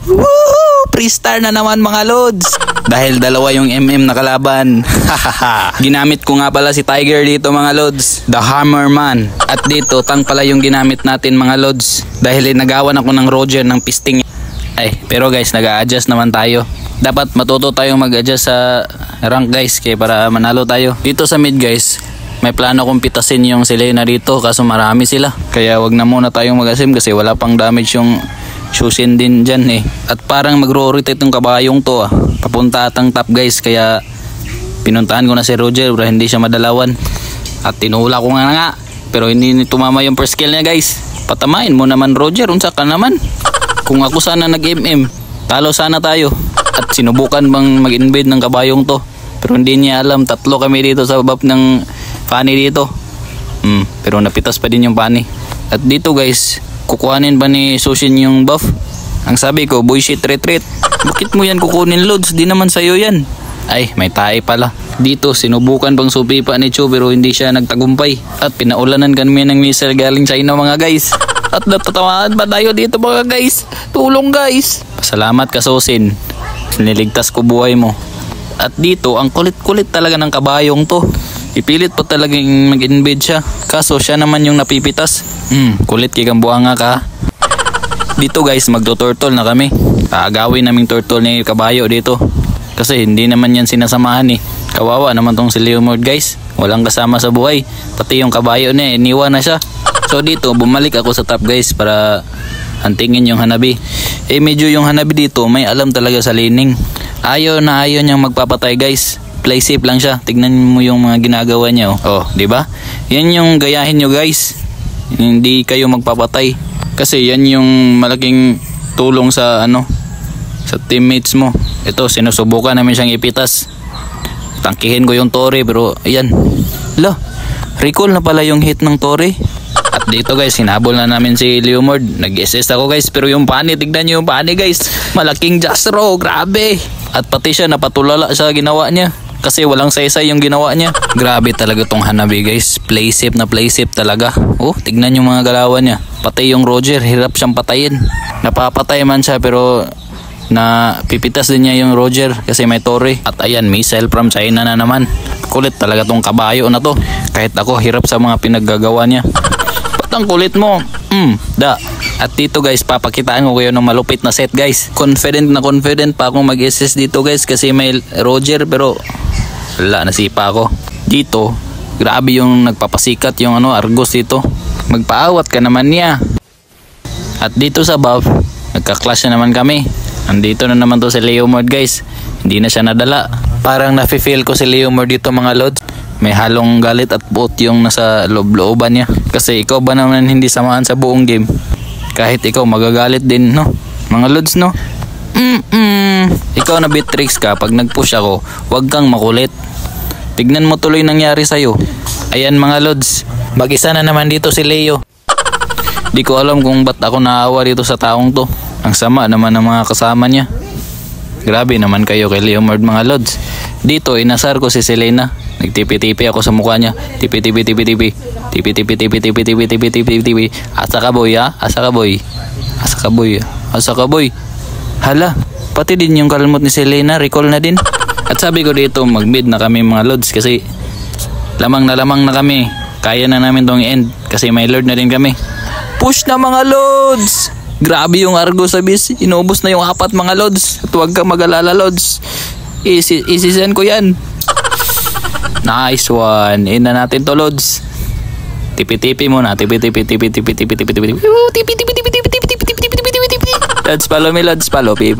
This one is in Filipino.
Woohoo! Pre-star na naman mga lods. Dahil dalawa yung MM na kalaban. Ginamit ko nga pala si Tiger dito mga lods. The Hammerman. At dito tank pala yung ginamit natin mga lods. Dahil nagawan ako ng Roger ng pisting. Ay, pero guys, nag-a-adjust naman tayo. Dapat matuto tayong mag-adjust sa rank guys, kaya para manalo tayo. Dito sa mid guys, may plano kong pitasin yung Selena dito kaso marami sila. Kaya wag na muna tayong mag-asim kasi wala pang damage yung Shushin din dyan eh. At parang magro-rotate yung kabayong to papunta atang top guys, kaya pinuntahan ko na si Roger para hindi siya madalawan. At tinula ko nga pero hindi tumama yung first kill niya guys. Patamain mo naman Roger, unsa ka naman. Kung ako sana nag-MM, talo sana tayo. At sinubukan bang mag-invade ng kabayong to, pero hindi niya alam, tatlo kami dito sa bab ng Fanny dito. Pero napitas pa din yung Fanny. At dito guys, kukuhanin ba ni Shushin yung buff? Ang sabi ko, boy shit retreat. Bakit mo yan kukunin loads? Di naman sa'yo yan. Ay, may tae pala. Dito, sinubukan bang supipa ni Chu pero hindi siya nagtagumpay. At pinaulanan kami ng missile galing China mga guys. At natatamaan pa tayo dito mga guys. Tulong guys. Salamat ka Shushin. Niligtas ko buhay mo. At dito, ang kulit-kulit talaga ng kabayong to. Ipilit pa talagang mag-invade siya. Kaso siya naman yung napipitas. Kulit kikang buhanga ka. Dito guys, magto-turtle na kami. Aagawin naming turtle ni kabayo dito. Kasi hindi naman yan sinasamahan eh. Kawawa naman tong si Leomord guys. Walang kasama sa buhay. Pati yung kabayo niya, iniwan na siya. So dito, bumalik ako sa top guys para hantingin yung Hanabi. Eh medyo yung Hanabi dito may alam talaga sa laning. Ayaw niyang magpapatay guys. Play safe lang siya. Tignan mo yung mga ginagawa niya oh, di ba? Yan yung gayahin nyo guys. Hindi kayo magpapatay. Kasi yan yung malaking tulong sa sa teammates mo. Ito, sinusubukan namin siyang ipitas. Tangkihin ko yung Tore pero ayan. Recall na pala yung hit ng Tore. At dito guys, hinabol na namin si Leomord. Nag-assist ako guys, pero yung Fanny, tignan nyo yung Fanny guys. Malaking Jastro, grabe. At pati siya, napatulala sa ginawa niya. Kasi walang saysay yung ginawa niya. Grabe talaga tong Hanabi guys. Play safe na play safe talaga. Oh, tignan yung mga galawan niya. Pati yung Roger, hirap siyang patayin. Napapatay man siya pero pipitas din niya yung Roger kasi may Tore. At ayan, missile from China na naman. Kulit talaga tong kabayo na to. Kahit ako, hirap sa mga pinaggagawa niya. Ang kulit mo. At dito guys, papakitaan ko kayo ng malupit na set guys. Confident pa akong mag-assist dito guys kasi may Roger pero wala, nasipa ako. Dito, grabe yung nagpapasikat yung Argos dito. Magpaawat ka naman niya. At dito sa buff, nagka-clash na naman kami. Andito na naman to si Leomord guys. Hindi na siya nadala. Parang nafe-feel ko si Leomord dito mga lods. May halong galit at puot yung nasa loob-looban niya. Kasi ikaw ba naman hindi samahan sa buong game? Kahit ikaw magagalit din, no? Mga lods, no? Ikaw na Beatrix ka, pag nag-push ako, huwag kang makulit. Tignan mo tuloy nangyari sa'yo. Ayan mga lods, mag-isa na naman dito si Leo. Di ko alam kung ba't ako naawa dito sa taong to. Ang sama naman ng mga kasama niya. Grabe naman kayo kay Leomord mga lods. Dito, inasar ko si Selena. Nagtipi-tipi ako sa mukha niya. Tipi-tipi. Asa ka boy ha? Asa ka boy. Hala, pati din yung kalmot ni Selena, recall na din. At sabi ko dito, mag-mid na kami mga lods kasi lamang na kami. Kaya na namin tong end kasi may lord na din kami. Push na mga lods! Grabe yung Argos Abyss. Inubos na yung 4 mga lods. At huwag kang mag-alala lods. Isisend ko yan. Nice one. In na natin to lods. Tipi-tipi muna. Tipi-tipi. Lods, follow me lods. Follow me.